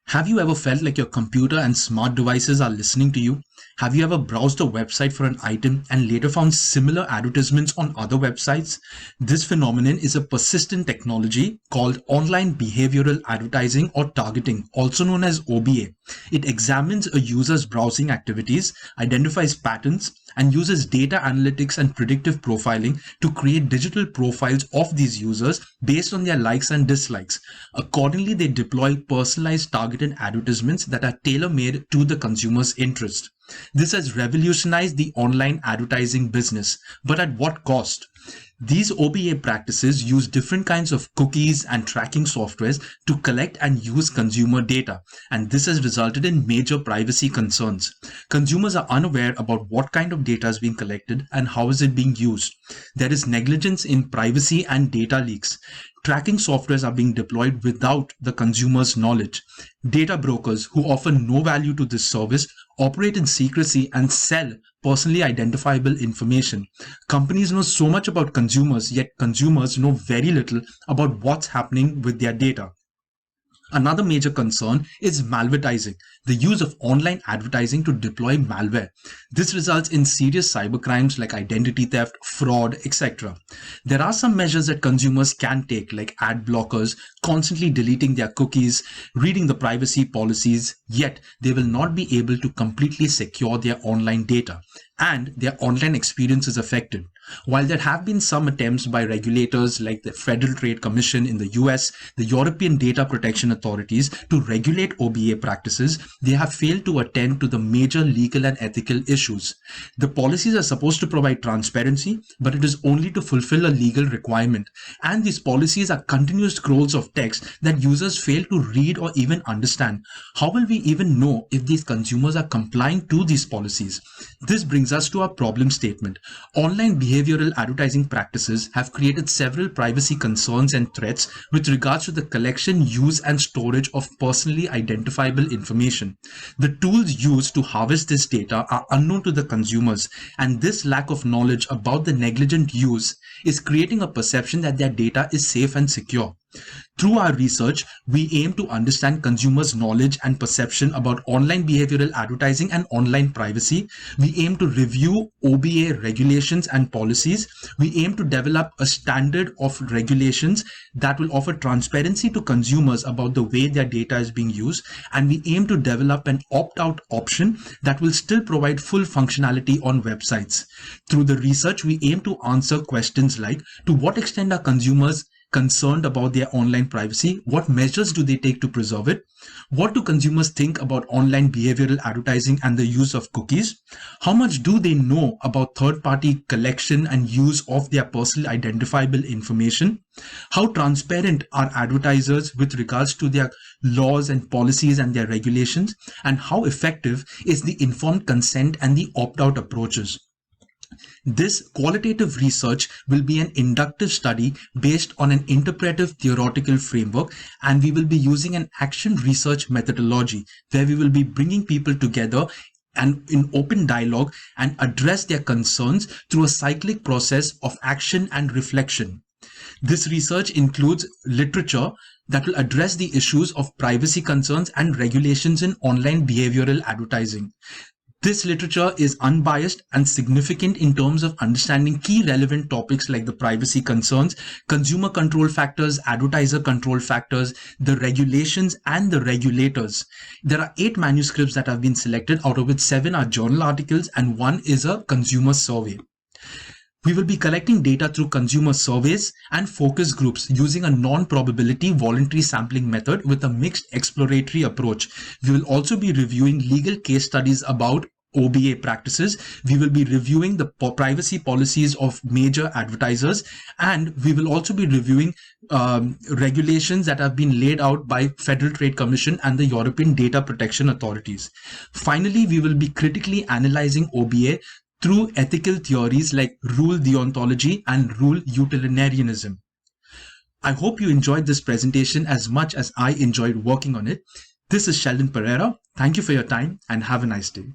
Have you ever felt like your computer and smart devices are listening to you? Have you ever browsed a website for an item and later found similar advertisements on other websites? This phenomenon is a persistent technology called online behavioral advertising or targeting, also known as OBA. It examines a user's browsing activities, identifies patterns, and uses data analytics and predictive profiling to create digital profiles of these users based on their likes and dislikes. Accordingly, they deploy personalized targeted advertisements that are tailor-made to the consumer's interest. This has revolutionized the online advertising business, but at what cost? These OBA practices use different kinds of cookies and tracking softwares to collect and use consumer data, and this has resulted in major privacy concerns. Consumers are unaware about what kind of data is being collected and how is it being used. There is negligence in privacy and data leaks. Tracking softwares are being deployed without the consumer's knowledge. Data brokers who offer no value to this service operate in secrecy and sell personally identifiable information. Companies know so much about consumers, yet consumers know very little about what's happening with their data. Another major concern is malvertising, the use of online advertising to deploy malware. This results in serious cybercrimes like identity theft, fraud, etc. There are some measures that consumers can take, like ad blockers, constantly deleting their cookies, reading the privacy policies, yet they will not be able to completely secure their online data, and their online experience is affected. While there have been some attempts by regulators like the Federal Trade Commission in the US, the European Data Protection Authorities to regulate OBA practices, they have failed to attend to the major legal and ethical issues. The policies are supposed to provide transparency, but it is only to fulfill a legal requirement. And these policies are continuous scrolls of text that users fail to read or even understand. How will we even know if these consumers are complying to these policies? This brings us to our problem statement. Online behavioral advertising practices have created several privacy concerns and threats with regards to the collection, use, and storage of personally identifiable information. The tools used to harvest this data are unknown to the consumers, and this lack of knowledge about the negligent use is creating a perception that their data is safe and secure. Through our research, we aim to understand consumers' knowledge and perception about online behavioral advertising and online privacy. We aim to review OBA regulations and policies. We aim to develop a standard of regulations that will offer transparency to consumers about the way their data is being used. And we aim to develop an opt-out option that will still provide full functionality on websites. Through the research, we aim to answer questions like, to what extent are consumers concerned about their online privacy? What measures do they take to preserve it? What do consumers think about online behavioral advertising and the use of cookies? How much do they know about third-party collection and use of their personally identifiable information? How transparent are advertisers with regards to their laws and policies and their regulations? And how effective is the informed consent and the opt-out approaches? This qualitative research will be an inductive study based on an interpretive theoretical framework, and we will be using an action research methodology where we will be bringing people together and in open dialogue and address their concerns through a cyclic process of action and reflection. This research includes literature that will address the issues of privacy concerns and regulations in online behavioral advertising. This literature is unbiased and significant in terms of understanding key relevant topics like the privacy concerns, consumer control factors, advertiser control factors, the regulations, and the regulators. There are 8 manuscripts that have been selected, out of which 7 are journal articles and 1 is a consumer survey. We will be collecting data through consumer surveys and focus groups using a non-probability voluntary sampling method with a mixed exploratory approach. We will also be reviewing legal case studies about OBA practices. We will be reviewing the privacy policies of major advertisers, and we will also be reviewing regulations that have been laid out by Federal Trade Commission and the European Data Protection Authorities. Finally, we will be critically analyzing OBA through ethical theories like rule deontology and rule utilitarianism. I hope you enjoyed this presentation as much as I enjoyed working on it. This is Sheldon Pereira. Thank you for your time and have a nice day.